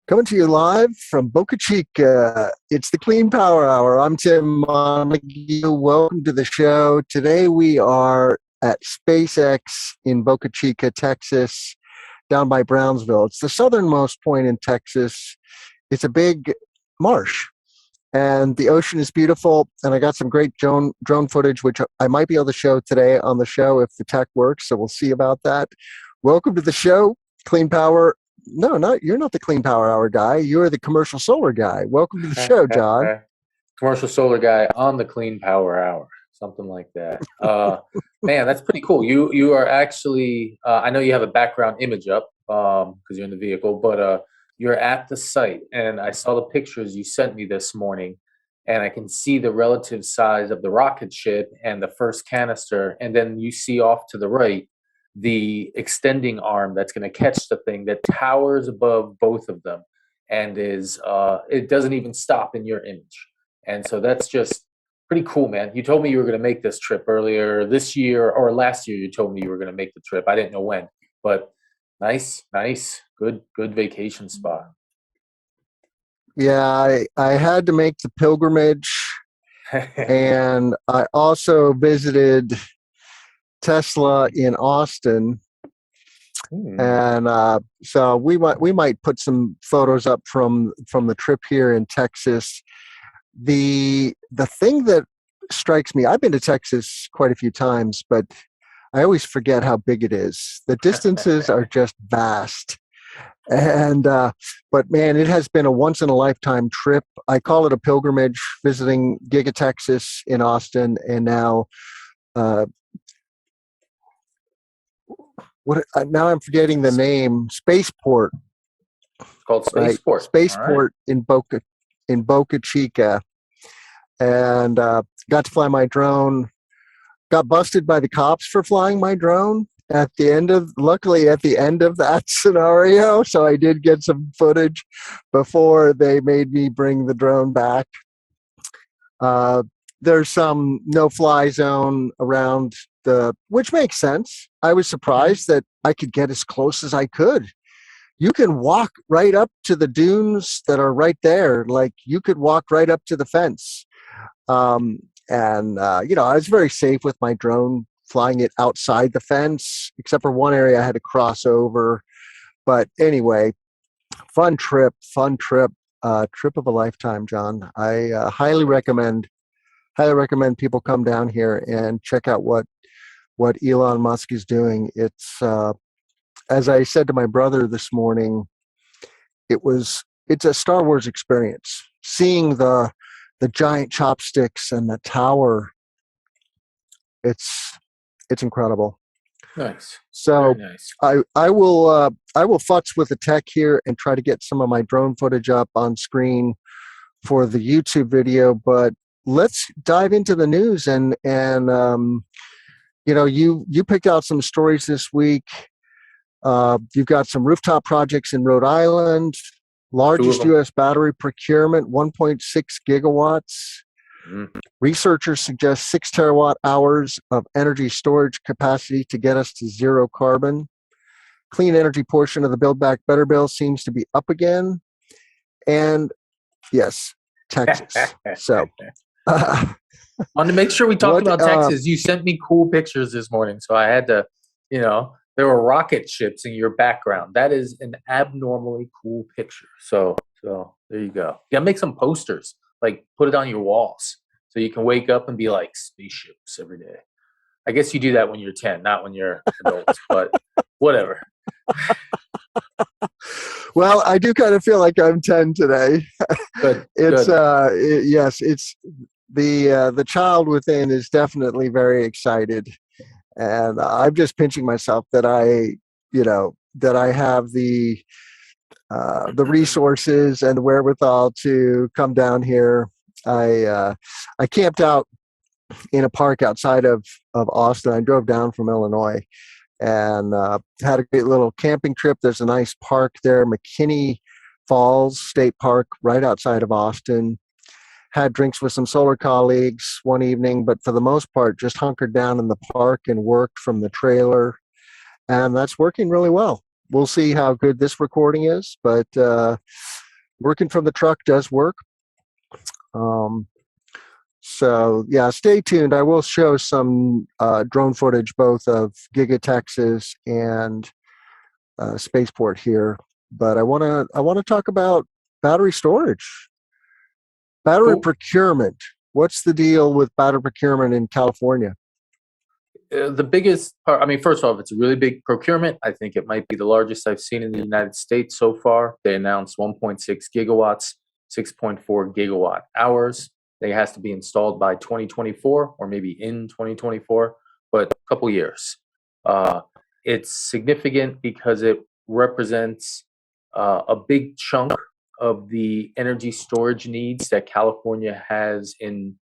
Coming to you live from Boca Chica. It's the Clean Power Hour. I'm Tim Montague. Welcome to the show. Today we are at SpaceX in Boca Chica, Texas, down by Brownsville. It's the southernmost point in Texas. It's a big marsh, and the ocean is beautiful. And I got some great drone footage, which I might be able to show today on the show if the tech works. So we'll see about that. Welcome to the show, Clean Power. No, you're not the Clean Power Hour guy. You're the commercial solar guy. Welcome to the show, John. Commercial solar guy on the Clean Power Hour, something like that. Man, that's pretty cool. You are actually, I know you have a background image up because you're in the vehicle, but you're at the site, and I saw the pictures you sent me this morning, and I can see the relative size of the rocket ship and the first canister, and then you see off to the right the extending arm that's going to catch the thing that towers above both of them, and is it doesn't even stop in your image. And so that's just pretty cool, man. You told me you were going to make this trip earlier this year, or last year you told me you were going to make the trip. I didn't know when, but nice, good vacation spot. Yeah, I had to make the pilgrimage, and I also visited Tesla in Austin, and so we might put some photos up from the trip here in Texas. The thing that strikes me, I've been to Texas quite a few times, but I always forget how big it is. The distances are just vast, and but man, it has been a once in a lifetime trip. I call it a pilgrimage, visiting Giga Texas in Austin, and now now I'm forgetting the name. Spaceport. It's called Spaceport. Right? Spaceport right. in Boca Chica, and got to fly my drone. Got busted by the cops for flying my drone luckily at the end of that scenario. So I did get some footage before they made me bring the drone back. There's some no-fly zone around which makes sense. I was surprised that I could get as close as I could. You can walk right up to the dunes that are right there. Like, you could walk right up to the fence. I was very safe with my drone flying it outside the fence, except for one area I had to cross over. But anyway, fun trip, trip of a lifetime, John. I highly recommend people come down here and check out what Elon Musk is doing. It's as I said to my brother this morning, it's a Star Wars experience. Seeing the giant chopsticks and the tower, it's incredible. Nice. So nice. I will futz with the tech here and try to get some of my drone footage up on screen for the YouTube video. But let's dive into the news, and you picked out some stories this week. You've got some rooftop projects in Rhode Island, largest U.S. battery procurement, 1.6 gigawatts. Researchers suggest 6 terawatt hours of energy storage capacity to get us to zero carbon. Clean energy portion of the Build Back Better bill seems to be up again. And yes, Texas. So wanted to make sure we talked about Texas. You sent me cool pictures this morning, so I had to, there were rocket ships in your background. That is an abnormally cool picture. So there you go. Yeah, make some posters, like put it on your walls, so you can wake up and be like, spaceships every day. I guess you do that when you're 10, not when you're adults, but whatever. Well, I do kind of feel like I'm 10 today. Good. Yes, it's the child within is definitely very excited, and I'm just pinching myself that I have the resources and the wherewithal to come down here. I camped out in a park outside of Austin. I drove down from Illinois and had a great little camping trip. There's a nice park there, McKinney Falls State Park, right outside of Austin. Had drinks with some solar colleagues one evening, but for the most part, just hunkered down in the park and worked from the trailer. And that's working really well. we'll see how good this recording is, but working from the truck does work. So yeah, stay tuned. I will show some drone footage, both of Giga Texas and spaceport here. But I want to talk about battery storage, battery Cool. procurement. What's the deal with battery procurement in California? The biggest part, I mean, first off, it's a really big procurement. I think it might be the largest I've seen in the United States so far. They announced 1.6 gigawatts, 6.4 gigawatt hours. They has to be installed by 2024 or maybe in 2024, but a couple years. It's significant because it represents a big chunk of the energy storage needs that California has in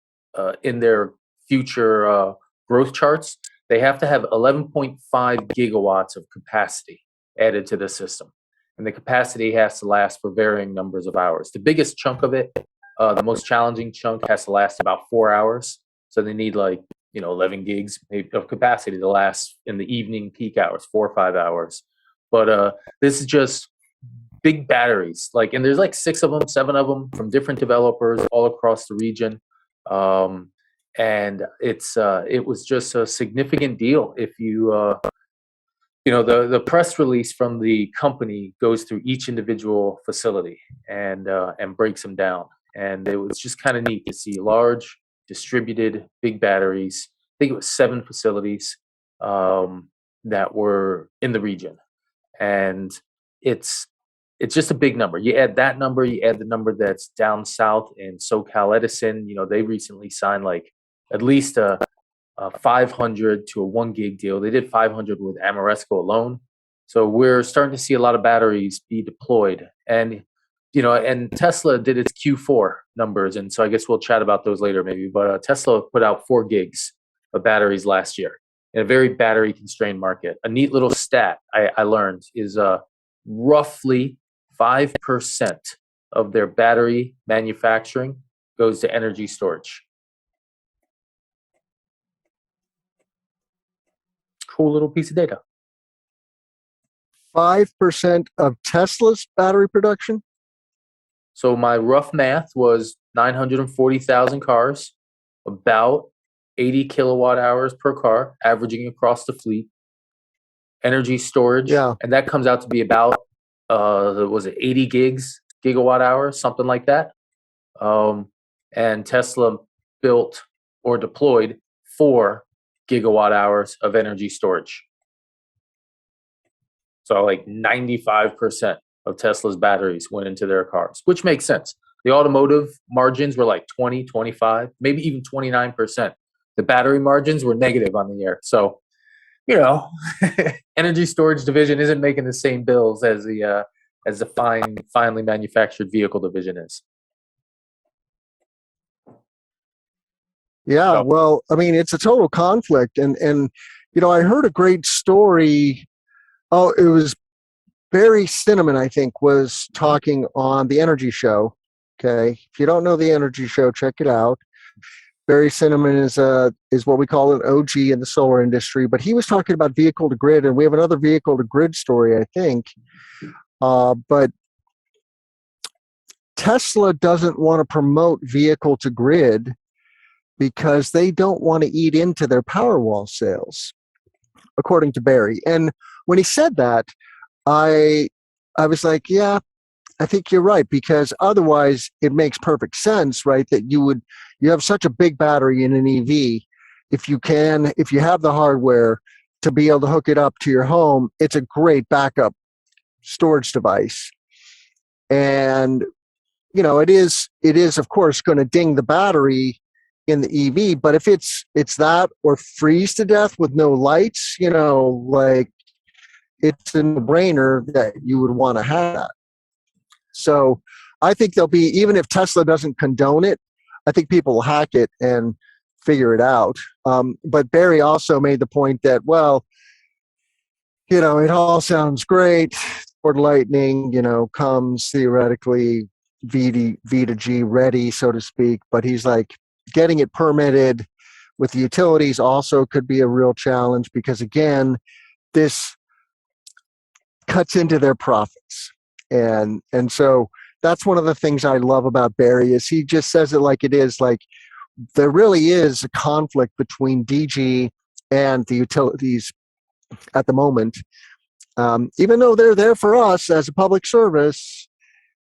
their future growth charts. They have to have 11.5 gigawatts of capacity added to the system. And the capacity has to last for varying numbers of hours. The biggest chunk of it, the most challenging chunk, has to last about 4 hours. So they need 11 gigs of capacity to last in the evening peak hours, 4 or 5 hours. But this is just big batteries. And there's 6 of them, 7 of them from different developers all across the region. And it was just a significant deal. If the press release from the company goes through each individual facility and breaks them down, and it was just kind of neat to see large distributed big batteries. I think it was 7 facilities that were in the region, and it's just a big number. You add that number, you add the number that's down south in SoCal Edison. They recently signed at least a 500 to a 1 gig deal. They did 500 with Amoresco alone. So we're starting to see a lot of batteries be deployed. And Tesla did its Q4 numbers, and so I guess we'll chat about those later maybe. But Tesla put out 4 gigs of batteries last year in a very battery constrained market. A neat little stat I learned is roughly 5% of their battery manufacturing goes to energy storage. Cool little piece of data. 5% of Tesla's battery production? So my rough math was 940,000 cars, about 80 kilowatt hours per car, averaging across the fleet. Energy storage, Yeah. and that comes out to be about, was it 80 gigawatt hours, something like that. And Tesla built or deployed 4 gigawatt hours of energy storage. So 95% of Tesla's batteries went into their cars, which makes sense. The automotive margins were 20, 25, maybe even 29%. The battery margins were negative on the year. So, energy storage division isn't making the same bills as the finely manufactured vehicle division is. Yeah, well, I mean, it's a total conflict. And I heard a great story. Oh, it was Barry Cinnamon, I think, was talking on the Energy Show. Okay. If you don't know the Energy Show, check it out. Barry Cinnamon is what we call an OG in the solar industry, but he was talking about vehicle to grid, and we have another vehicle to grid story, I think. But Tesla doesn't want to promote vehicle to grid because they don't want to eat into their Powerwall sales, according to Barry. And when he said that, I was like, yeah, I think you're right, because otherwise it makes perfect sense, right? That you have such a big battery in an EV. If you have the hardware to be able to hook it up to your home, it's a great backup storage device. And, it is of course going to ding the battery in the EV, but if it's that or freeze to death with no lights, it's a no-brainer that you would want to have that. So I think there'll be, even if Tesla doesn't condone it, I think people will hack it and figure it out. But Barry also made the point that, well, it all sounds great. Ford Lightning, comes theoretically V to G ready, so to speak. But he's like, getting it permitted with the utilities also could be a real challenge, because again, this cuts into their profits. And so that's one of the things I love about Barry is he just says it like it is. Like there really is a conflict between DG and the utilities at the moment. Even though they're there for us as a public service,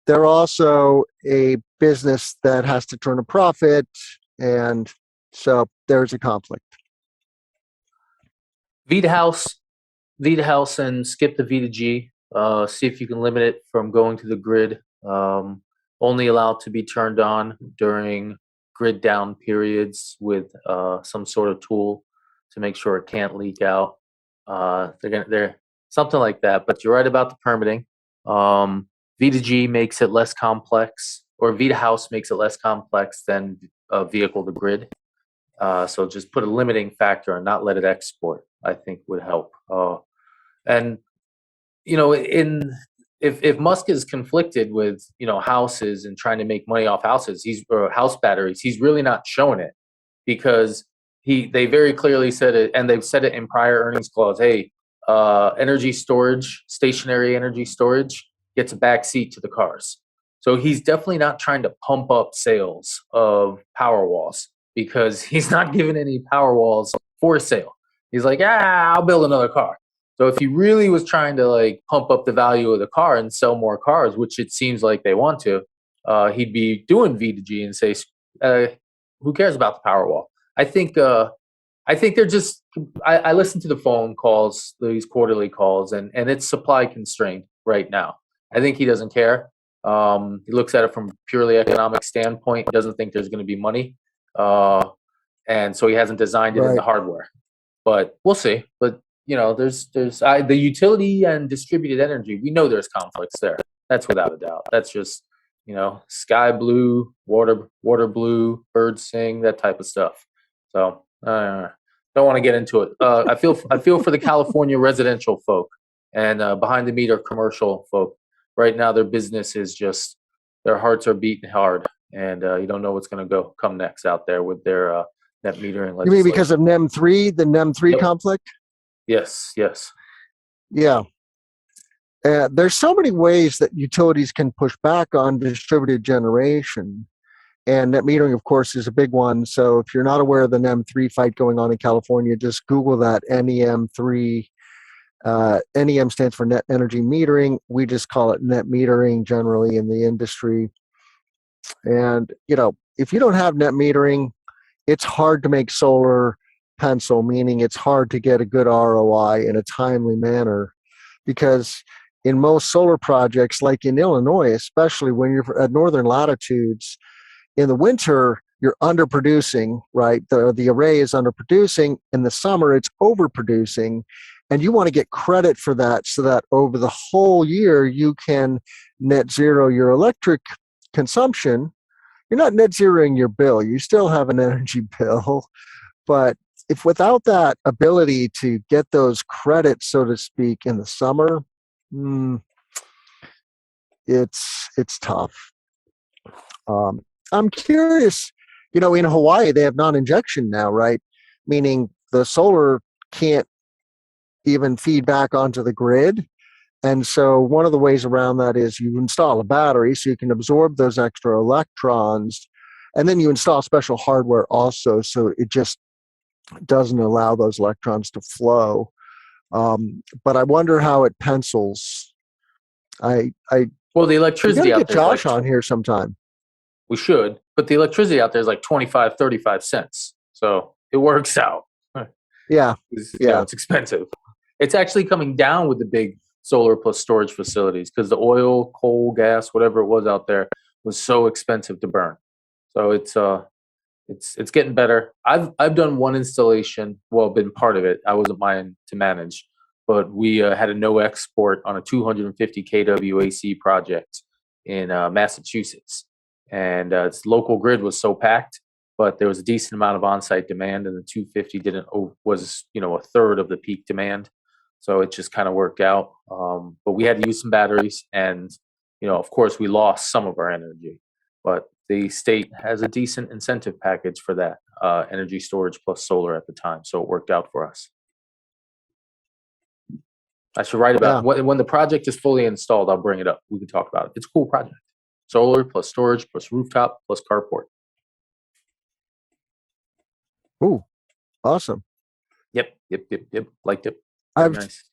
they're also a business that has to turn a profit. And so there's a conflict. V to house and skip the V to G. See if you can limit it from going to the grid. Only allowed to be turned on during grid down periods with some sort of tool to make sure it can't leak out. They're something like that. But you're right about the permitting. V to G makes it less complex, or V to house makes it less complex than vehicle to grid. So just put a limiting factor and not let it export, I think would help. And if Musk is conflicted with houses and trying to make money off houses, or house batteries, he's really not showing it because they very clearly said it, and they've said it in prior earnings calls. Hey, energy storage, stationary energy storage gets a back seat to the cars. So he's definitely not trying to pump up sales of Powerwalls because he's not giving any Powerwalls for sale. He's like, I'll build another car. So if he really was trying to like pump up the value of the car and sell more cars, which it seems like they want to, he'd be doing V to G and say, who cares about the Powerwall? I think they're just. I listen to the phone calls, these quarterly calls, and it's supply constrained right now. I think he doesn't care. He looks at it from a purely economic standpoint. He doesn't think there's going to be money, and so he hasn't designed it in the hardware. But we'll see. But there's the utility and distributed energy. We know there's conflicts there. That's without a doubt. That's just sky blue, water blue, birds sing, that type of stuff. So don't want to get into it. I feel for the California residential folk and behind the meter commercial folk. Right now, their business is just their hearts are beating hard, and you don't know what's going to come next out there with their net metering legislation. You mean because of NEM 3, the NEM 3 conflict? Yes. Yeah. There's so many ways that utilities can push back on distributed generation. And net metering, of course, is a big one. So if you're not aware of the NEM 3 fight going on in California, just Google that, NEM 3. NEM stands for net energy metering. We just call it net metering generally in the industry. And, if you don't have net metering, it's hard to make solar pencil, meaning it's hard to get a good ROI in a timely manner, because in most solar projects, like in Illinois, especially when you're at northern latitudes, in the winter, you're underproducing, right? The array is underproducing. In the summer, it's overproducing. And you want to get credit for that so that over the whole year, you can net zero your electric consumption. You're not net zeroing your bill. You still have an energy bill. But if without that ability to get those credits, so to speak, in the summer, it's tough. I'm curious, in Hawaii, they have non-injection now, right? Meaning the solar can't even feed back onto the grid. And so one of the ways around that is you install a battery so you can absorb those extra electrons. And then you install special hardware also, so it just doesn't allow those electrons to flow. But I wonder how it pencils. Well, the electricity out there. Josh on here sometime. We should, but the electricity out there is like 25, 35 cents. So it works out. Yeah. It's expensive. It's actually coming down with the big solar plus storage facilities because the oil, coal, gas, whatever it was out there was so expensive to burn. So it's getting better. I've done one installation, been part of it. I wasn't mine to manage, but we had a no export on a 250 kW AC project in Massachusetts, and its local grid was so packed, but there was a decent amount of on-site demand, and the 250 was a third of the peak demand, so it just kind of worked out. But we had to use some batteries, and of course, we lost some of our energy, but the state has a decent incentive package for that energy storage plus solar at the time, so it worked out for us. I should write about when the project is fully installed. I'll bring it up. We can talk about it. It's a cool project. Solar plus storage plus rooftop plus carport. Ooh, awesome. Yep. Liked it. Very nice.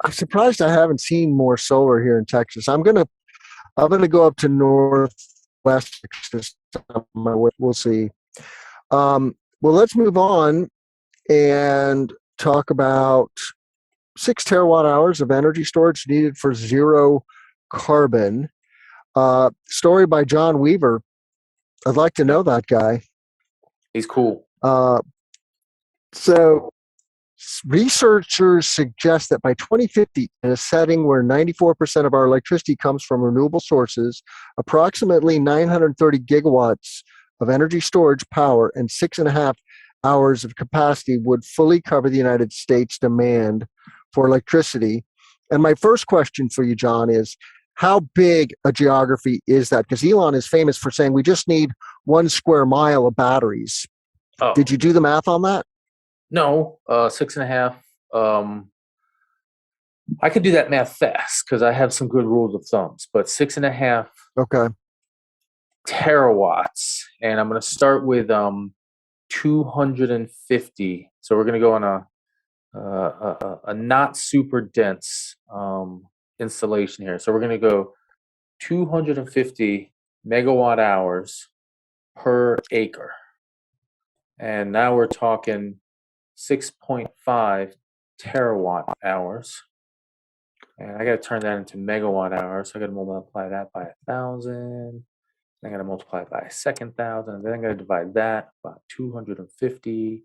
I'm surprised I haven't seen more solar here in Texas. I'm gonna go up to Northwest Texas. We'll see. Well, let's move on and talk about 6 terawatt hours of energy storage needed for zero carbon. Story by John Weaver. I'd like to know that guy. He's cool. So researchers suggest that by 2050, in a setting where 94% of our electricity comes from renewable sources, approximately 930 gigawatts of energy storage power and 6.5 hours of capacity would fully cover the United States demand for electricity. And my first question for you, John, is how big a geography is that? Because Elon is famous for saying we just need 1 square mile of batteries. Oh. Did you do the math on that? No, 6.5. I could do that math fast because I have some good rules of thumbs. But 6.5 terawatts, and I'm going to start with 250. So we're going to go on a not super dense installation here. So we're going to go 250 megawatt hours per acre, and now we're talking 6.5 terawatt hours. And I got to turn that into megawatt hours. So I got to multiply that by 1,000. I got to multiply it by a second 1,000. Then I got to divide that by 250. And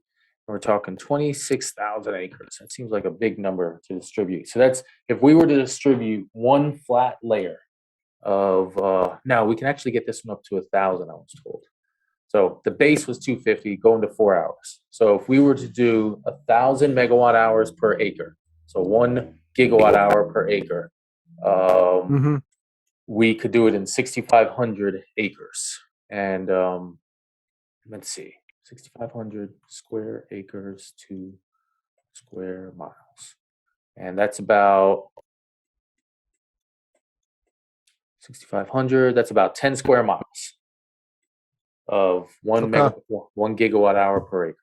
we're talking 26,000 acres. That seems like a big number to distribute. So that's if we were to distribute one flat layer of. Now we can actually get this one up to 1,000. I was told. So the base was 250, going to 4 hours. So if we were to do 1,000 megawatt hours per acre, so 1 gigawatt hour per acre, we could do it in 6,500 acres. And let's see, 6,500 square acres to square miles. And that's about 6,500, that's about 10 square miles of 1 gigawatt hour per acre.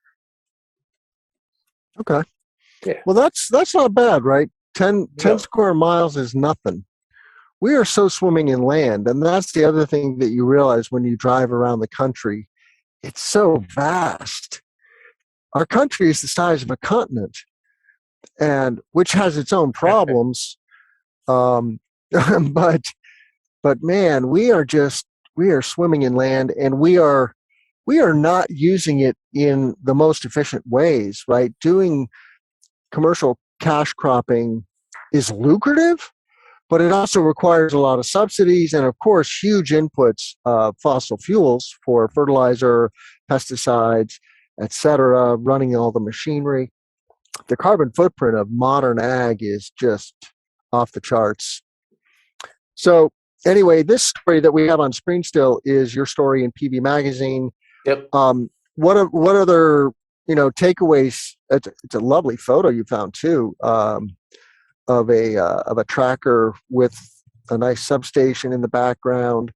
Okay. Yeah. Well, that's not bad, right? 10 square miles is nothing. We are so swimming in land, and that's the other thing that you realize when you drive around the country. It's so vast. Our country is the size of a continent, and which has its own problems. But man, we are swimming in land, and we are not using it in the most efficient ways, right? Doing commercial cash cropping is lucrative, but it also requires a lot of subsidies and, of course, huge inputs of fossil fuels for fertilizer, pesticides, etc., running all the machinery. The carbon footprint of modern ag is just off the charts. So anyway, this story that we have on screen still is your story in PV Magazine. Yep. What other takeaways? It's a lovely photo you found too. Of a tracker with a nice substation in the background,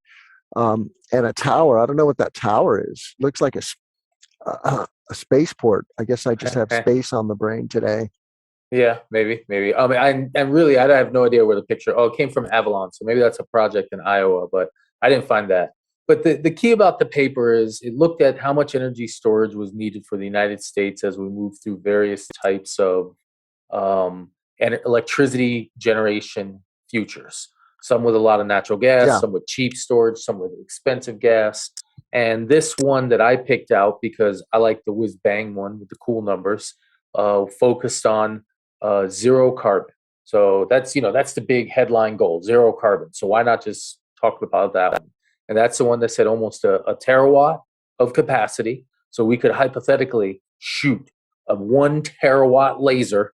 and a tower. I don't know what that tower is. Looks like a spaceport. I guess I just have space on the brain today. Yeah, maybe. I mean, I have no idea where the picture. Oh, it came from Avalon, so maybe that's a project in Iowa, but I didn't find that. But the key about the paper is it looked at how much energy storage was needed for the United States as we move through various types of and electricity generation futures. Some with a lot of natural gas, some with cheap storage, some with expensive gas. And this one that I picked out because I like the whiz bang one with the cool numbers, focused on zero carbon. So that's the big headline goal, zero carbon. So why not just talk about that one? And that's the one that said almost a terawatt of capacity. So we could hypothetically shoot a 1 terawatt laser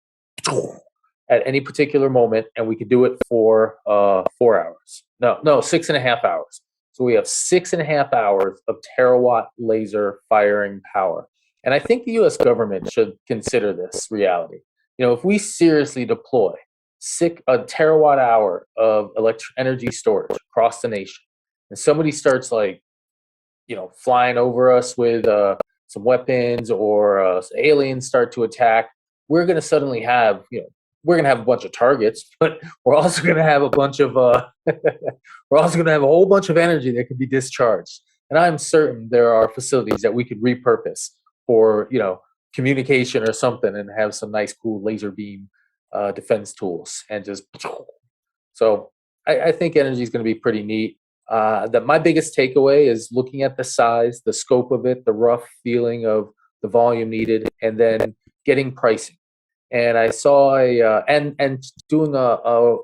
at any particular moment, and we could do it for 4 hours. No, 6.5 hours. So we have 6.5 hours of terawatt laser firing power. And I think the U.S. government should consider this reality. If we seriously deploy a terawatt hour of electric energy storage across the nation, and somebody starts like flying over us with some weapons, or aliens start to attack, we're going to suddenly have, we're going to have a bunch of targets, but we're also going to have a bunch of, we're also going to have a whole bunch of energy that could be discharged. And I'm certain there are facilities that we could repurpose for, communication or something, and have some nice, cool laser beam defense tools, and just so I think energy is going to be pretty neat. That my biggest takeaway is looking at the size, the scope of it, the rough feeling of the volume needed, and then getting pricing. And I saw and doing a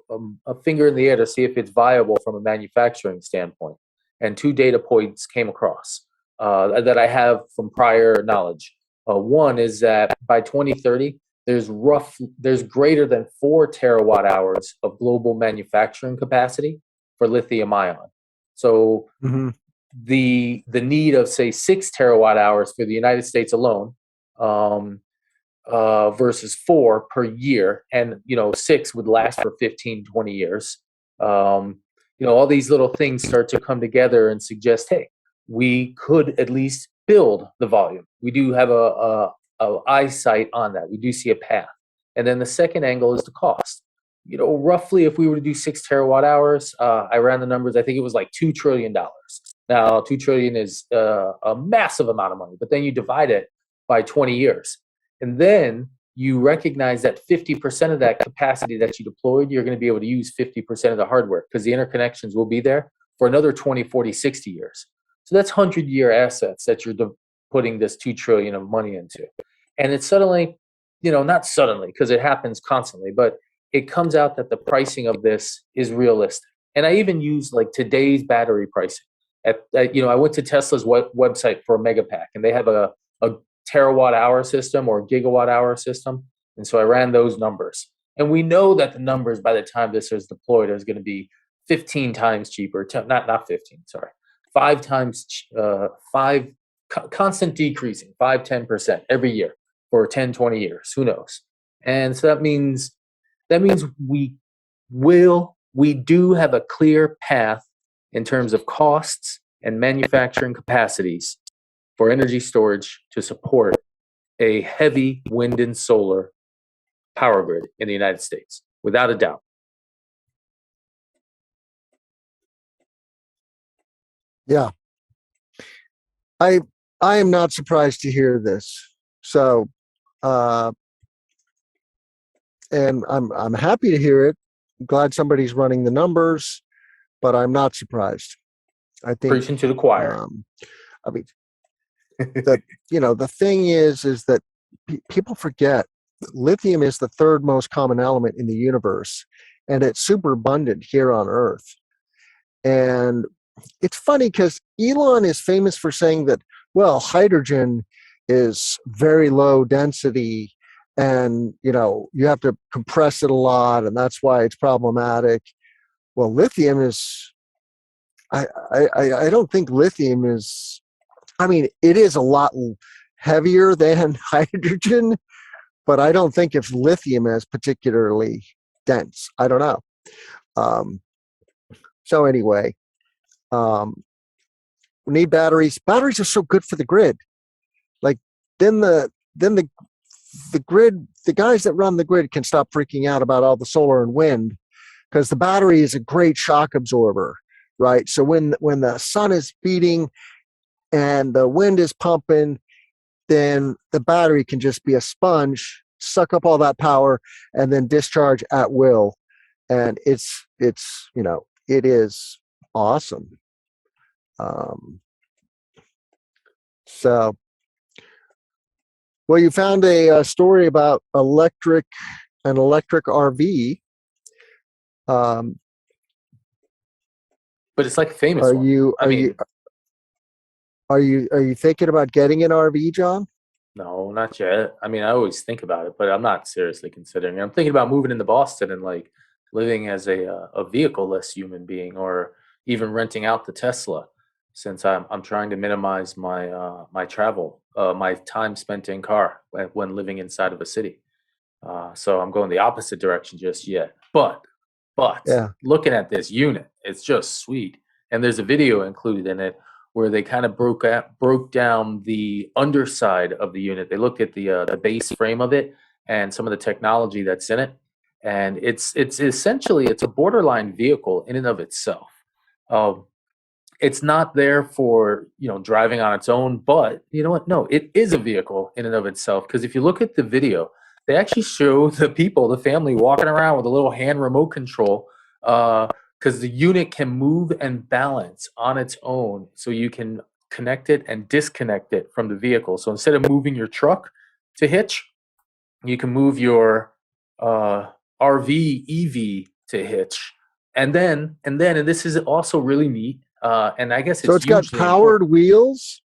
finger in the air to see if it's viable from a manufacturing standpoint. And two data points came across that I have from prior knowledge. One is that by 2030, there's greater than 4 terawatt hours of global manufacturing capacity for lithium ion. So the need of, say, 6 terawatt hours for the United States alone, versus 4 per year, and 6 would last for 15, 20 years. All these little things start to come together and suggest, hey, we could at least build the volume. We do have a eyesight on that. We do see a path. And then the second angle is the cost. Roughly, if we were to do 6 terawatt hours, I ran the numbers. I think it was like $2 trillion. Now, $2 trillion is a massive amount of money, but then you divide it by 20 years. And then you recognize that 50% of that capacity that you deployed, you're going to be able to use 50% of the hardware, because the interconnections will be there for another 20, 40, 60 years. So that's 100-year assets that you're putting this $2 trillion of money into. And it's suddenly, not suddenly, because it happens constantly, but it comes out that the pricing of this is realistic. And I even use like today's battery pricing. I went to Tesla's website for a Megapack, and they have a terawatt hour system or gigawatt hour system. And so I ran those numbers. And we know that the numbers by the time this is deployed is going to be 15 times cheaper. Not 15, sorry. 5 times, constant decreasing, 5-10% every year for 10, 20 years. Who knows? And so that means we do have a clear path in terms of costs and manufacturing capacities for energy storage to support a heavy wind and solar power grid in the United States, without a doubt. Yeah. I am not surprised to hear this. So and I'm happy to hear it. I'm glad somebody's running the numbers, but I'm not surprised. I think Preaching to the choir. I mean, the thing is that people forget lithium is the third most common element in the universe, and it's super abundant here on Earth. And it's funny because Elon is famous for saying that, well, hydrogen is very low density, and you have to compress it a lot, and that's why it's problematic. Well, lithium is, I don't think lithium is, I mean, it is a lot heavier than hydrogen, but I don't think if lithium is particularly dense. I don't know. So anyway, we need batteries. Batteries are so good for the grid. Like then the grid, the guys that run the grid can stop freaking out about all the solar and wind, because the battery is a great shock absorber, right? So when the sun is beating and the wind is pumping, then the battery can just be a sponge, suck up all that power, and then discharge at will. And it is awesome. So, well, you found a story about an electric RV. But it's like a famous Are one. you thinking about getting an RV, John? No, not yet. I mean, I always think about it, but I'm not seriously considering it. I'm thinking about moving into Boston and like living as a vehicle-less human being, or even renting out the Tesla, since I'm trying to minimize my my travel my time spent in car when living inside of a city. So I'm going the opposite direction just yet. But Yeah. looking at this unit, it's just sweet. And there's a video included in it where they kind of broke down the underside of the unit. They looked at the base frame of it and some of the technology that's in it. And it's essentially it's a borderline vehicle in and of itself. Um, it's not there for driving on its own, but you know what, no, it is a vehicle in and of itself, because if you look at the video, they actually show the family walking around with a little hand remote control, because the unit can move and balance on its own, so you can connect it and disconnect it from the vehicle. So instead of moving your truck to hitch, you can move your uh, RV EV to hitch, and this is also really neat. And I guess So it's it's got hugely important. powered wheels.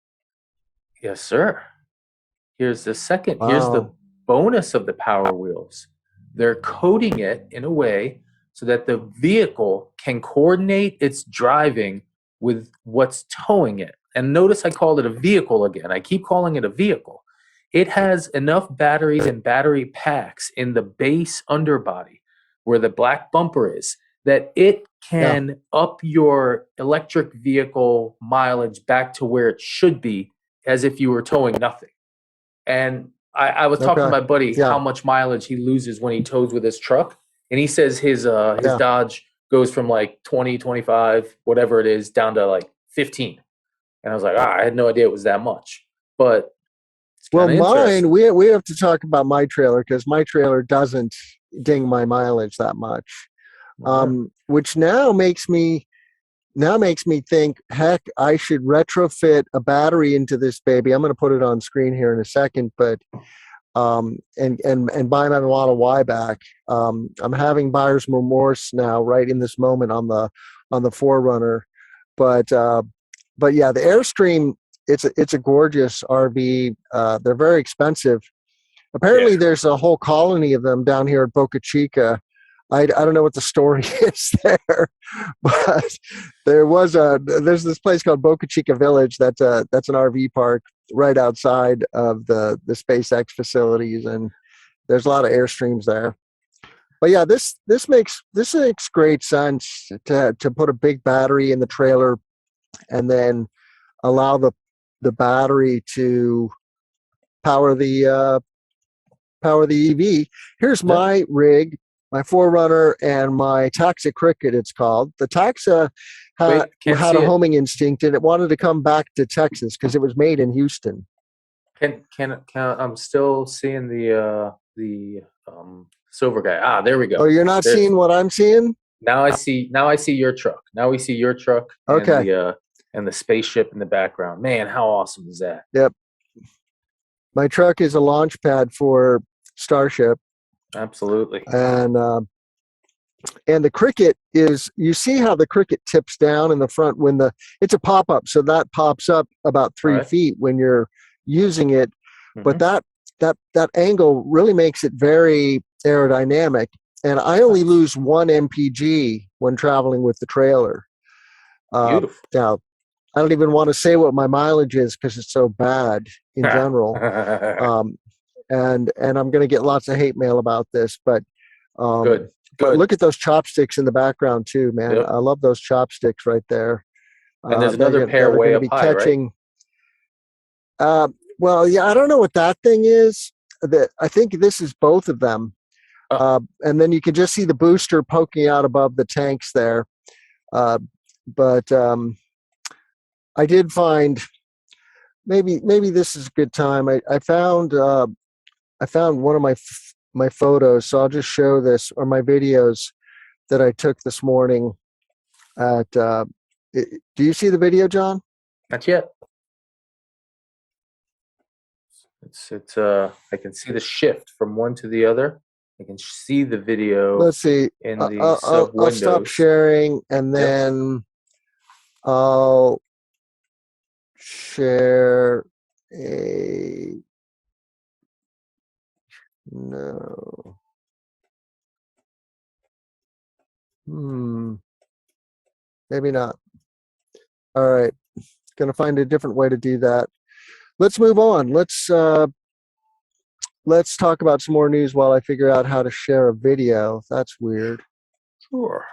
Yes, sir. Here's the second. Here's the Wow. bonus of the Power Wheels. They're coding it in a way so that the vehicle can coordinate its driving with what's towing it. And notice I called it a vehicle again. I keep calling it a vehicle. It has enough batteries and battery packs in the base underbody where the black bumper is that it Yeah. can up your electric vehicle mileage back to where it should be, as if you were towing nothing. And I was talking to Okay. my buddy Yeah. how much mileage he loses when he tows with his truck. And he says his Yeah. Dodge goes from like 20, 25, whatever it is, down to like 15. And I was like, I had no idea it was that much. But it's Well, kind of mine, interesting. we have to talk about my trailer because my trailer doesn't ding my mileage that much. Yeah. Which now makes me think, heck, I should retrofit a battery into this baby. I'm going to put it on screen here in a second, but and buy my Model Y back. I'm having buyer's remorse now, right in this moment on the Forerunner, but yeah, the Airstream. It's a gorgeous RV. They're very expensive. Yeah. Apparently, there's a whole colony of them down here at Boca Chica. I don't know what the story is there, but there's this place called Boca Chica Village. That's an RV park right outside of the SpaceX facilities, and there's a lot of Airstreams there. But yeah, this makes great sense to put a big battery in the trailer and then allow the battery to power the EV. Here's Yeah. my rig, my Forerunner, and my Taxa Cricket. It's called the Taxa. Wait, can't Had see a it. homing instinct, and it wanted to come back to Texas because it was made in Houston. Can I'm still seeing the silver guy. Ah, there we Oh, go. you're not There's seeing what I'm seeing? now I see your truck. Now we see your truck Okay. and the spaceship in the background. Man, how awesome is that? Yep. My truck is a launch pad for Starship, Absolutely. and the Cricket is. You see how the Cricket tips down in the front when it's a pop up, so that pops up about All 3 feet when you're using it. But Mm-hmm. that angle really makes it very aerodynamic. And I only Nice. lose 1 mpg when traveling with the trailer. Beautiful. Now, I don't even want to say what my mileage is because it's so bad in general. Um, and I'm going to get lots of hate mail about this, but Good. look Good. at those chopsticks in the background too, man. Yep. I love those chopsticks right there. And there's That another pair are going way to up be high, right? catching. Well, yeah, I don't know what that thing is. That I think this is both of them. Oh, And then you can just see the booster poking out above the tanks there. But I did find maybe this is a good time. I found one of my photos, so I'll just show this, or my videos that I took this morning. Do you see the video, John? not yet. It's I can see the shift from one to the other. I can see the video Let's see. in the sub I'll stop windows. sharing, and Yep. then I'll share a no. Maybe not. All right. Gonna find a different way to do that. let's move on. Let's talk about some more news while I figure out how to share a video. That's weird. Sure.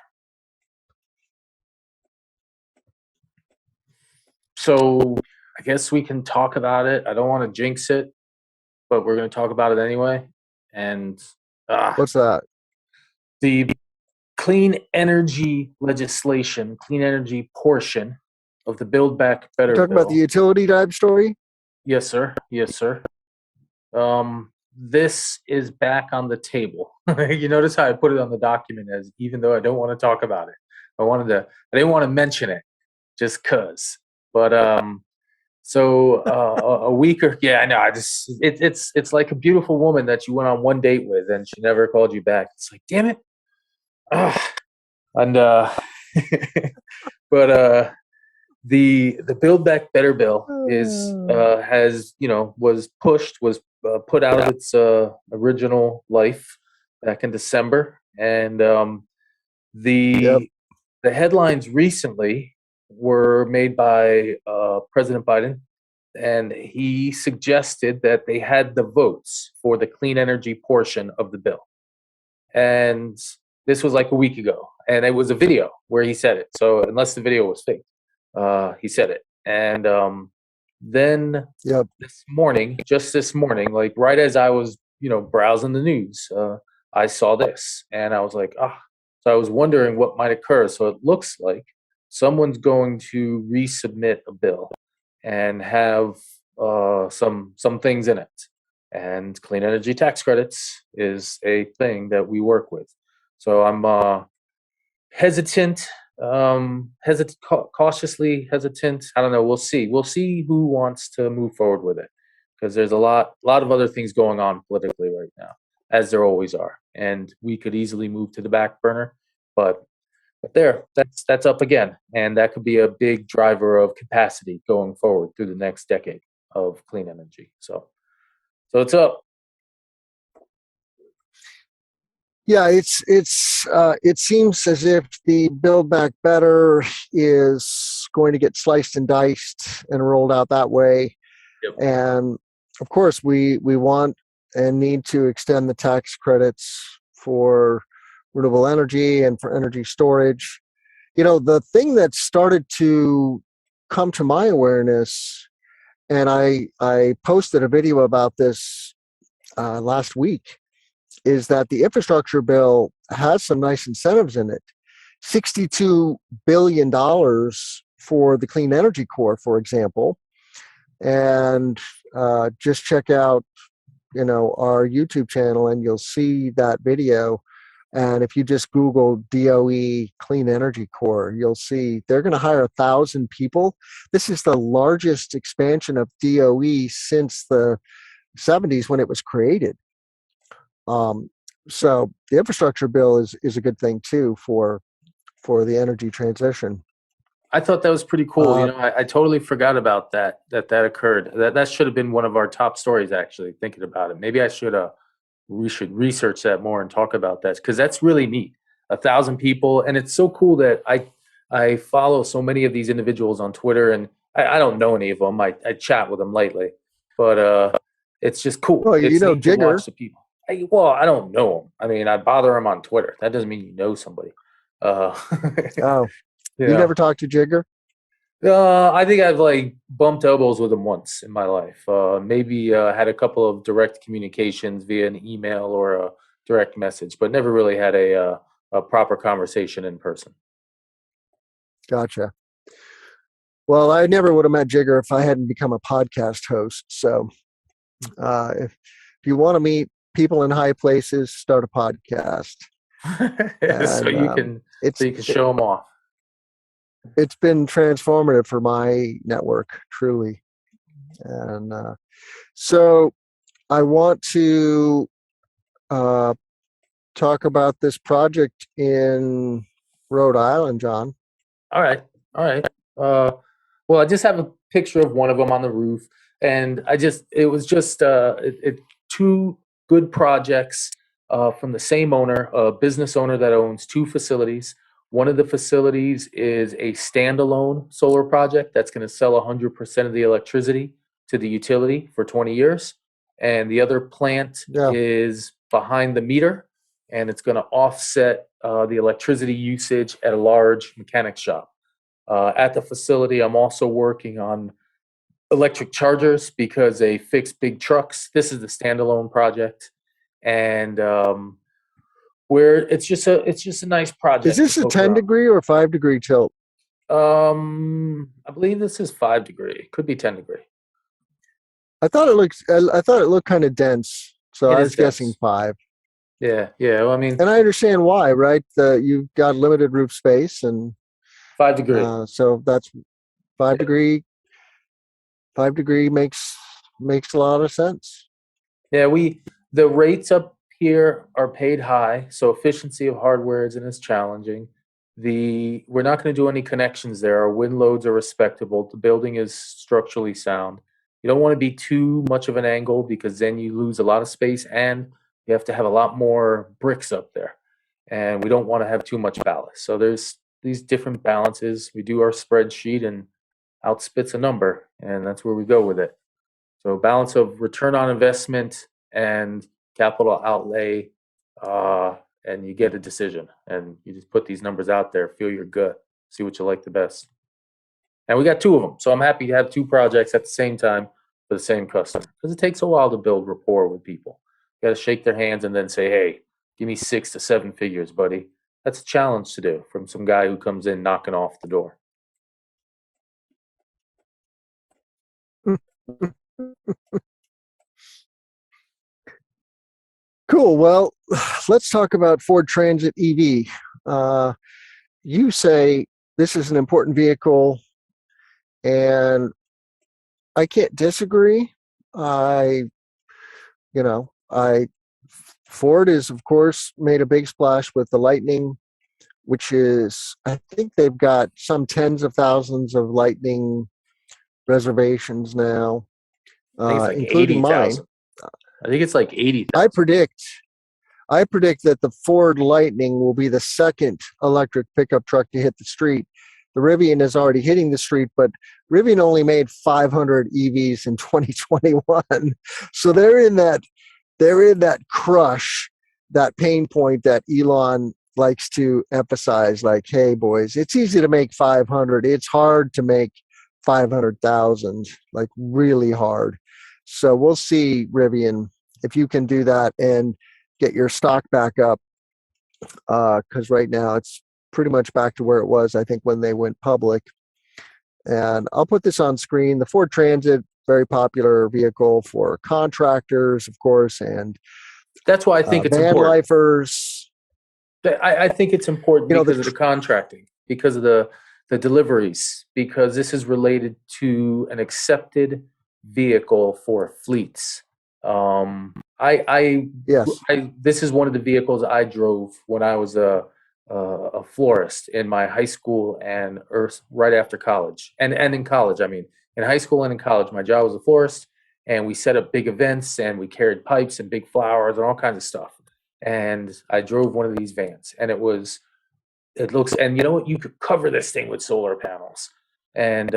So I guess we can talk about it. I don't want to jinx it, but we're going to talk about it anyway. And What's that? the clean energy legislation, clean energy portion of the Build Back Better Talking about the bill. utility type story? Yes, sir. Yes, sir. This is back on the table. You notice how I put it on the document as even though I don't want to talk about it. I didn't want to mention it just cause. But so a week or yeah, I know. It's like a beautiful woman that you went on one date with and she never called you back. It's like, damn it. Ugh. And but the Build Back Better bill is has was put out of its original life back in December, and the the headlines recently were made by President Biden, and he suggested that they had the votes for the clean energy portion of the bill, and this was like a week ago, and it was a video where he said it. So unless the video was fake, he said it, and then just this morning, like right as I was, browsing the news, I saw this, and I was like, ah. So I was wondering what might occur. So it looks like someone's going to resubmit a bill and have some things in it. And clean energy tax credits is a thing that we work with. So I'm hesitant, cautiously hesitant. I don't know. We'll see. We'll see who wants to move forward with it, because there's a lot of other things going on politically right now, as there always are, and we could easily move to the back burner. But that's up again, and that could be a big driver of capacity going forward through the next decade of clean energy. So it's up. Yeah, it seems as if the Build Back Better is going to get sliced and diced and rolled out that way. Yep. And of course, we want and need to extend the tax credits for renewable energy and for energy storage. The thing that started to come to my awareness, and I posted a video about this last week, is that the infrastructure bill has some nice incentives in it. $62 billion for the Clean Energy Corps, for example. And just check out, our YouTube channel and you'll see that video. And if you just Google DOE Clean Energy Corps, you'll see they're going to hire 1,000 people. This is the largest expansion of DOE since the 70s when it was created. So the infrastructure bill is a good thing too for the energy transition. I thought that was pretty cool. I totally forgot about that occurred. That should have been one of our top stories, actually, thinking about it. Maybe we should research that more and talk about that, because that's really neat. 1,000 people, and it's so cool that I follow so many of these individuals on Twitter, and I don't know any of them. I chat with them lightly, but it's just cool. Well, it's neat to Giga. watch the people. I don't know them. I mean, I bother them on Twitter. That doesn't mean you know somebody. Oh, you never talked to Giga? I think I've bumped elbows with him once in my life. Maybe had a couple of direct communications via an email or a direct message, but never really had a proper conversation in person. Gotcha. Well, I never would have met Giga if I hadn't become a podcast host. So if you want to meet people in high places, start a podcast. So you can show them off. It's been transformative for my network, truly. And so I want to talk about this project in Rhode Island, John. All right. Well, I just have a picture of one of them on the roof, and it was just two good projects from the same owner, a business owner that owns two facilities. One of the facilities is a standalone solar project that's going to sell 100% of the electricity to the utility for 20 years. And the other plant is behind the meter, and it's going to offset the electricity usage at a large mechanic shop. At the facility, I'm also working on electric chargers because they fix big trucks. This is the standalone project, and where it's just a nice project. Is this a 10-degree or 5-degree tilt? I believe this is 5-degree. Could be 10-degree. I thought it looked kind of dense, so I was guessing 5. Yeah. Well, I mean, and I understand why, right? You've got limited roof space, and 5-degree. So that's 5-degree. 5-degree makes a lot of sense. Yeah, the rates up here are paid high, so efficiency of hardware isn't as challenging. We're not going to do any connections there. Our wind loads are respectable. The building is structurally sound. You don't want to be too much of an angle because then you lose a lot of space, and you have to have a lot more bricks up there. And we don't want to have too much ballast. So there's these different balances. We do our spreadsheet, and out spits a number, and that's where we go with it. So balance of return on investment and capital outlay, and you get a decision. And you just put these numbers out there, feel your gut, see what you like the best. And we got 2 of them, so I'm happy to have 2 projects at the same time for the same customer, because it takes a while to build rapport with people. You got to shake their hands and then say, hey, give me 6 to 7 figures, buddy. That's a challenge to do from some guy who comes in knocking off the door. Cool. Well, let's talk about Ford Transit EV. You say this is an important vehicle, and I can't disagree. Ford is, of course, made a big splash with the Lightning, which is, I think they've got some tens of thousands of Lightning reservations now, like including 80,000. mine. I think it's like 80,000. I predict that the Ford Lightning will be the second electric pickup truck to hit the street. The Rivian is already hitting the street, but Rivian only made 500 EVs in 2021. So they're in that crush, that pain point that Elon likes to emphasize, like, hey boys, it's easy to make 500. It's hard to make 500,000, like really hard. So we'll see, Rivian, if you can do that and get your stock back up, because right now it's pretty much back to where it was, I think, when they went public. And I'll put this on screen. The Ford Transit, very popular vehicle for contractors, of course, and that's why I think it's van important. lifers. I think it's important because of the contracting, because of the deliveries, because this is related to an accepted vehicle for fleets. This is one of the vehicles I drove when I was a florist in my high school and right after college, and in college. I mean, in high school and in college, my job was a florist, and we set up big events, and we carried pipes and big flowers and all kinds of stuff. And I drove one of these vans, and and you know what? You could cover this thing with solar panels, and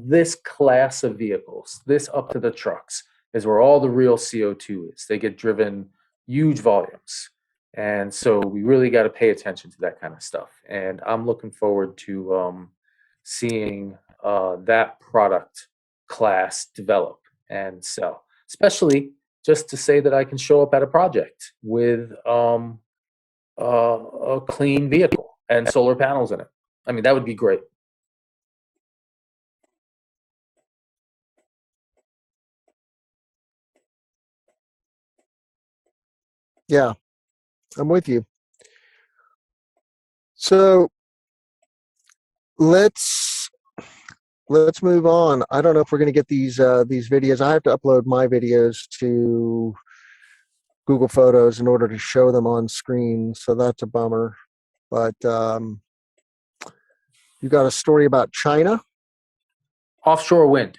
this class of vehicles, this up to the trucks, is where all the real CO2 is. They get driven huge volumes, and so we really got to pay attention to that kind of stuff. And I'm looking forward to seeing that product class develop and sell, especially just to say that I can show up at a project with a clean vehicle and solar panels in it. I mean, that would be great. Yeah, I'm with you. So let's move on. I don't know if we're going to get these videos. I have to upload my videos to Google Photos in order to show them on screen, so that's a bummer. But you got a story about China? Offshore wind.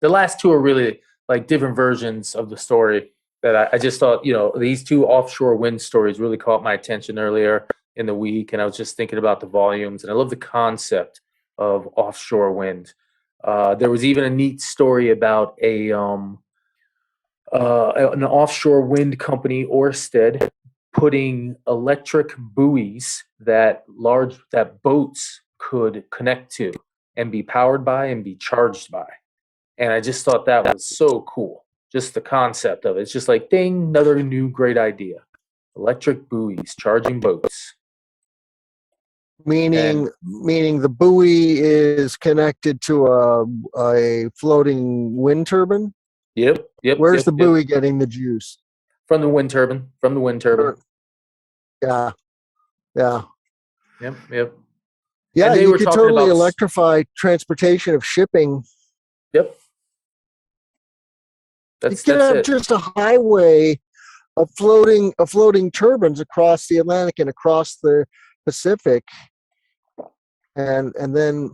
The last 2 are really like different versions of the story that I just thought, these 2 offshore wind stories really caught my attention earlier in the week, and I was just thinking about the volumes, and I love the concept of offshore wind. There was even a neat story about an offshore wind company, Ørsted, putting electric buoys that boats could connect to and be powered by and be charged by. And I just thought that was so cool. Just the concept of it. It's just like, ding, another new great idea. Electric buoys charging boats. Meaning the buoy is connected to a floating wind turbine. Yep. Where's the buoy getting the juice? From the wind turbine. Yeah. Yep. Yeah, you could totally electrify transportation of shipping. Yep. You could have just a highway of floating turbines across the Atlantic and across the Pacific, and then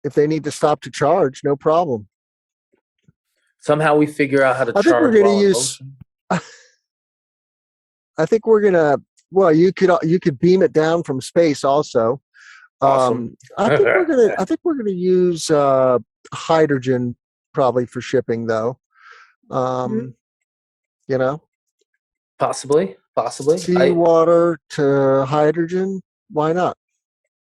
if they need to stop to charge, no problem. Somehow we figure out how to charge. I think we're going to use. I think we're going to. Well, you could beam it down from space also. Awesome. I think we're gonna use hydrogen probably for shipping though. You know, possibly seawater to hydrogen. Why not?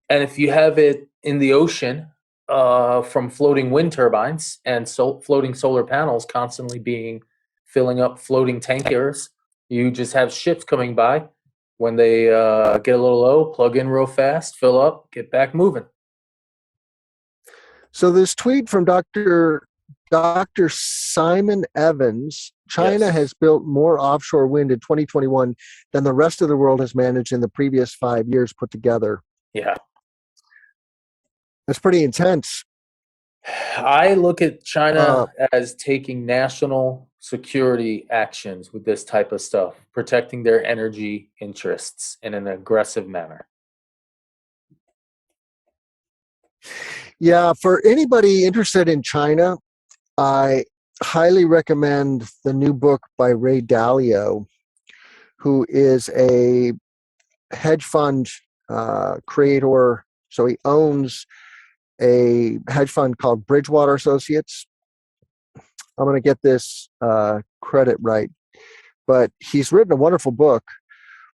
And if you have it in the ocean, from floating wind turbines and floating solar panels constantly filling up floating tankers, you just have ships coming by. When they get a little low, plug in real fast, fill up, get back moving. So this tweet from Dr. Simon Evans, China has built more offshore wind in 2021 than the rest of the world has managed in the previous 5 years put together. Yeah. That's pretty intense. I look at China as taking national security actions with this type of stuff, protecting their energy interests in an aggressive manner. Yeah, for anybody interested in China, I highly recommend the new book by Ray Dalio, who is a hedge fund creator. So he owns a hedge fund called Bridgewater Associates. I'm going to get this credit right, but he's written a wonderful book,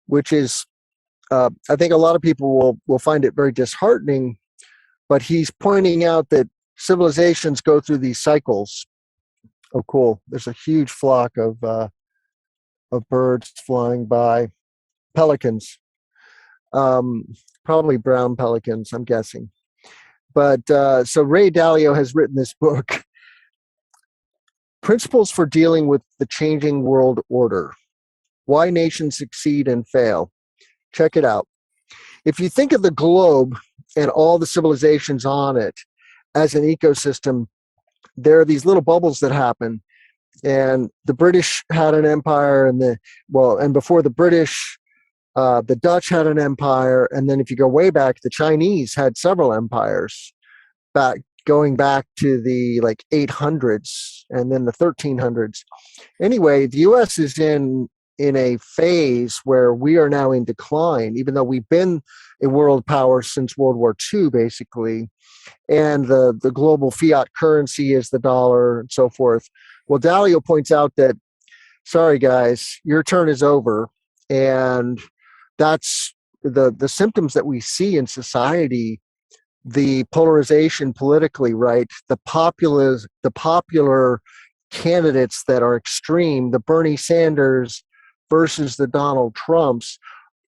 which is, I think a lot of people will find it very disheartening, but he's pointing out that civilizations go through these cycles. Oh, cool. There's a huge flock of birds flying by, pelicans, probably brown pelicans, I'm guessing. But so Ray Dalio has written this book, Principles for Dealing with the Changing World Order, Why Nations Succeed and Fail. Check it out. If you think of the globe and all the civilizations on it as an ecosystem, there are these little bubbles that happen. And the British had an empire, and before the British, the Dutch had an empire, and then if you go way back, the Chinese had several empires, going back to the 800s and then the 1300s. Anyway, the U.S. is in a phase where we are now in decline, even though we've been a world power since World War II, basically, and the global fiat currency is the dollar and so forth. Well, Dalio points out that, sorry guys, your turn is over, and that's the symptoms that we see in society, the polarization politically, right? The popular candidates that are extreme, the Bernie Sanders versus the Donald Trumps,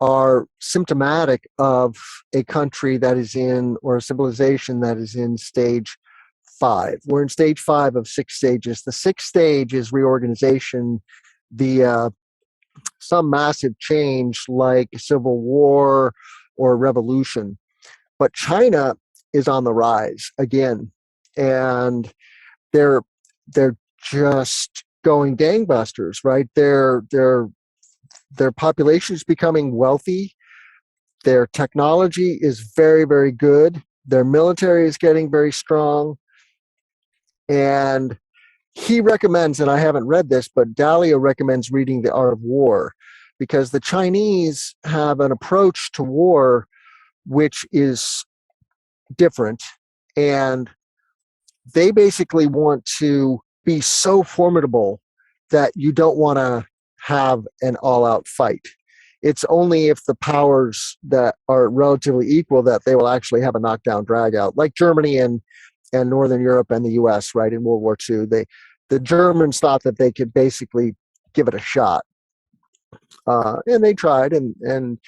are symptomatic of a country that is in, or a civilization that is in stage 5. We're in stage 5 of 6 stages. The 6th stage is reorganization via some massive change like civil war or revolution. But China is on the rise again, and they're just going gangbusters, right? Their population is becoming wealthy. Their technology is very, very good. Their military is getting very strong. And he recommends, and I haven't read this, but Dalio recommends reading The Art of War, because the Chinese have an approach to war which is different, and they basically want to be so formidable that you don't want to have an all-out fight. It's only if the powers that are relatively equal that they will actually have a knockdown drag out, like Germany and Northern Europe and the US, right? In World War II, the Germans thought that they could basically give it a shot. And they tried, and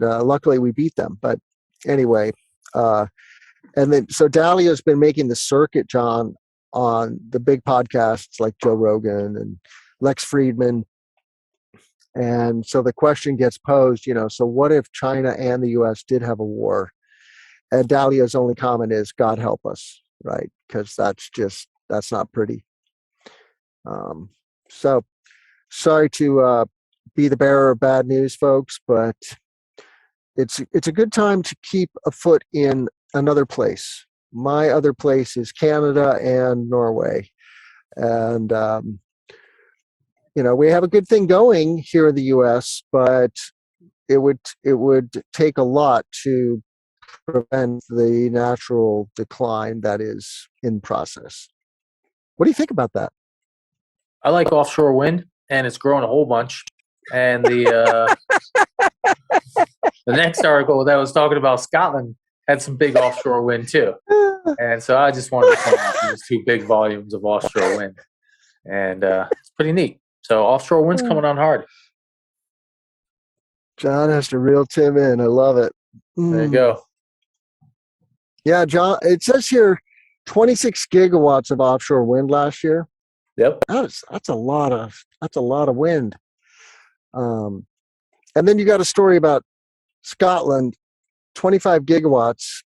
luckily we beat them. But anyway, and then so Dahlia's been making the circuit, John, on the big podcasts like Joe Rogan and Lex Friedman. And so the question gets posed, so what if China and the US did have a war? And Dahlia's only comment is, God help us, right? Because that's not pretty. So sorry to be the bearer of bad news, folks, but it's a good time to keep a foot in another place. My other place is Canada and Norway. And, we have a good thing going here in the US, but it would take a lot to prevent the natural decline that is in process. What do you think about that? I like offshore wind, and it's growing a whole bunch. And the next article that was talking about Scotland had some big offshore wind too. And so I just wanted to point out there's 2 big volumes of offshore wind, and it's pretty neat. So offshore wind's coming on hard. John has to reel Tim in. I love it. There you go. Yeah, John, it says here 26 gigawatts of offshore wind last year. Yep. That's a lot of wind. And then you got a story about Scotland, 25 gigawatts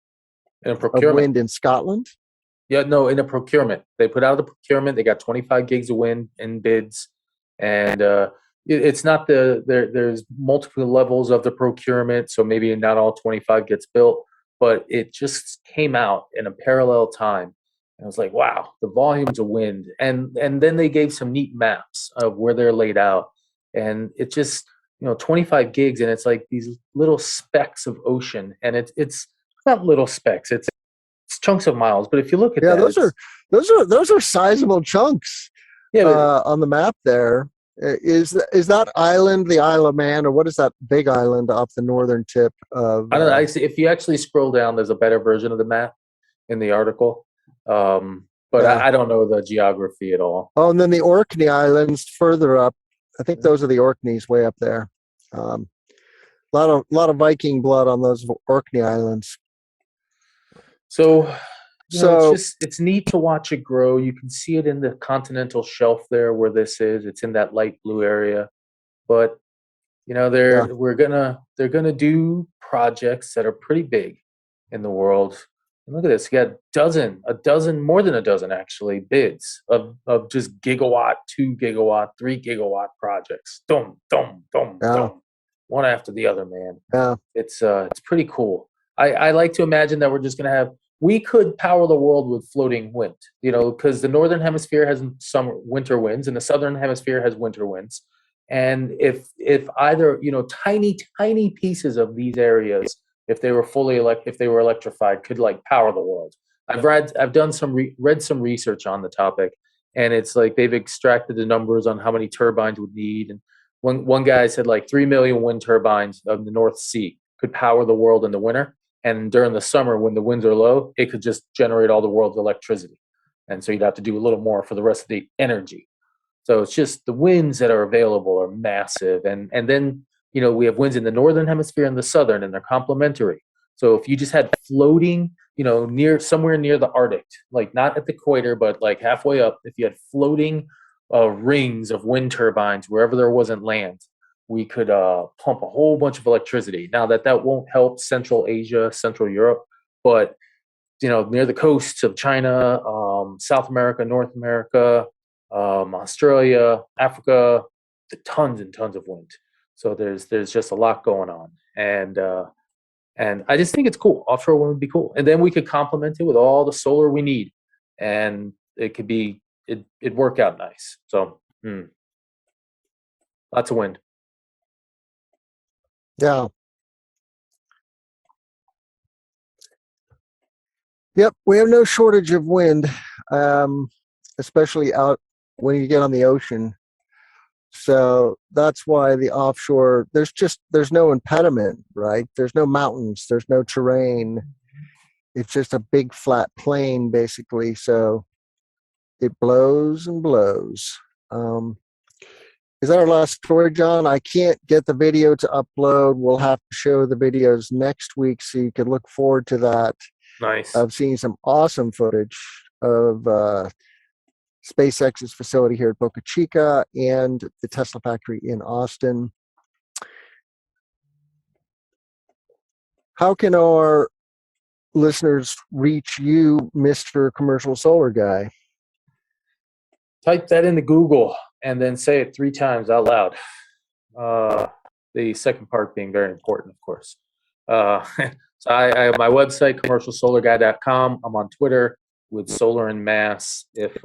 of wind in Scotland. Yeah, no, in a procurement. They put out a procurement. They got 25 gigs of wind in bids, and it's not there's multiple levels of the procurement, so maybe not all 25 gets built, but it just came out in a parallel time. And I was like, wow, the volumes of wind. And then they gave some neat maps of where they're laid out. And it just, 25 gigs, and it's like these little specks of ocean. And it's not little specks, it's chunks of miles. But if you look at that, those are sizable chunks. Yeah, on the map there. Is that island the Isle of Man, or what is that big island off the northern tip of? I don't know. If you actually scroll down, there's a better version of the map in the article, but yeah. I don't know the geography at all. Oh, and then the Orkney Islands further up. I think those are the Orkneys way up there. A lot of Viking blood on those Orkney Islands. So it's neat to watch it grow. You can see it in the continental shelf there where this is. It's in that light blue area. But they're gonna do projects that are pretty big in the world. And look at this. You got more than a dozen actually bids of just gigawatt, 2 gigawatt, 3 gigawatt projects. Dum, dum, dum, dum. One after the other, man. Yeah. It's pretty cool. I like to imagine that we're just gonna have. We could power the world with floating wind, because the northern hemisphere has summer winter winds and the southern hemisphere has winter winds. And if either tiny pieces of these areas, if they were electrified, could power the world. I've done read some research on the topic, and it's like they've extracted the numbers on how many turbines would need. And one guy said 3 million wind turbines of the North Sea could power the world in the winter. And during the summer, when the winds are low, it could just generate all the world's electricity. And so you'd have to do a little more for the rest of the energy. So it's just the winds that are available are massive. And then, we have winds in the northern hemisphere and the southern, and they're complementary. So if you just had floating, somewhere near the Arctic, not at the equator, but halfway up, if you had floating rings of wind turbines wherever there wasn't land, we could pump a whole bunch of electricity. Now that won't help Central Asia, Central Europe, but near the coasts of China, South America, North America, Australia, Africa, tons and tons of wind. So there's just a lot going on, and I just think it's cool. Offshore wind would be cool, and then we could complement it with all the solar we need, and it'd work out nice. So lots of wind. Yeah. Yep, we have no shortage of wind, especially out when you get on the ocean. So that's why the offshore, there's no impediment, right? There's no mountains, there's no terrain. It's just a big flat plain, basically. So it blows and blows. Is that our last story, John? I can't get the video to upload. We'll have to show the videos next week, so you can look forward to that. Nice. I've seen some awesome footage of SpaceX's facility here at Boca Chica and the Tesla factory in Austin. How can our listeners reach you, Mr. Commercial Solar Guy? Type that into Google and then say it 3 times out loud. The second part being very important, of course. So I have my website, commercialsolarguy.com. I'm on Twitter with Solar and Mass. If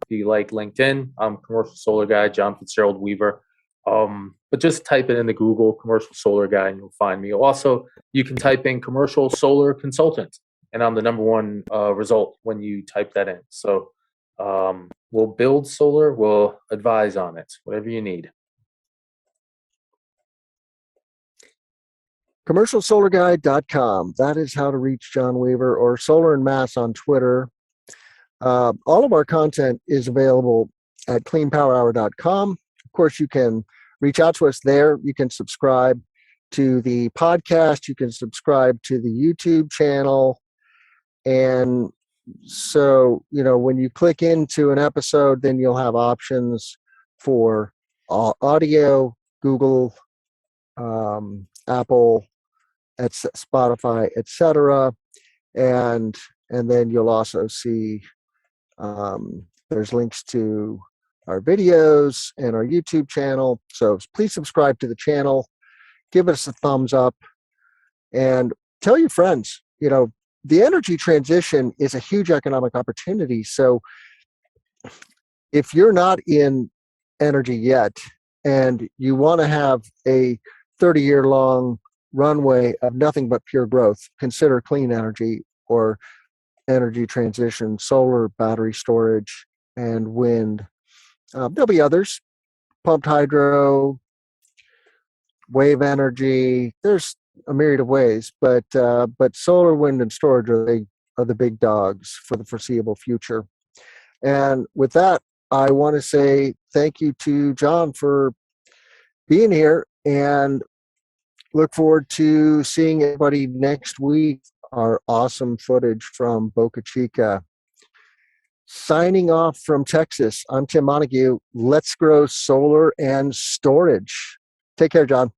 you like LinkedIn, I'm Commercial Solar Guy, John Fitzgerald Weaver. But just type it into Google, Commercial Solar Guy, and you'll find me. Also, you can type in Commercial Solar Consultant, and I'm the #1 result when you type that in. So we'll build solar, we'll advise on it, whatever you need. CommercialSolarGuy.com. That is how to reach John Weaver, or Solar and Mass on Twitter. All of our content is available at cleanpowerhour.com. Of course, you can reach out to us there. You can subscribe to the podcast. You can subscribe to the YouTube channel. And so, when you click into an episode, then you'll have options for audio, Google, Apple, Spotify, etc. And then you'll also see there's links to our videos and our YouTube channel. So please subscribe to the channel, give us a thumbs up, and tell your friends. The energy transition is a huge economic opportunity. So if you're not in energy yet and you want to have a 30-year long runway of nothing but pure growth, consider clean energy or energy transition, solar, battery storage, and wind. There'll be others, pumped hydro, wave energy. There's a myriad of ways, but solar, wind, and storage are the big dogs for the foreseeable future. And with that, I want to say thank you to John for being here, and look forward to seeing everybody next week. Our awesome footage from Boca Chica. Signing off from Texas, I'm Tim Montague. Let's grow solar and storage. Take care, John.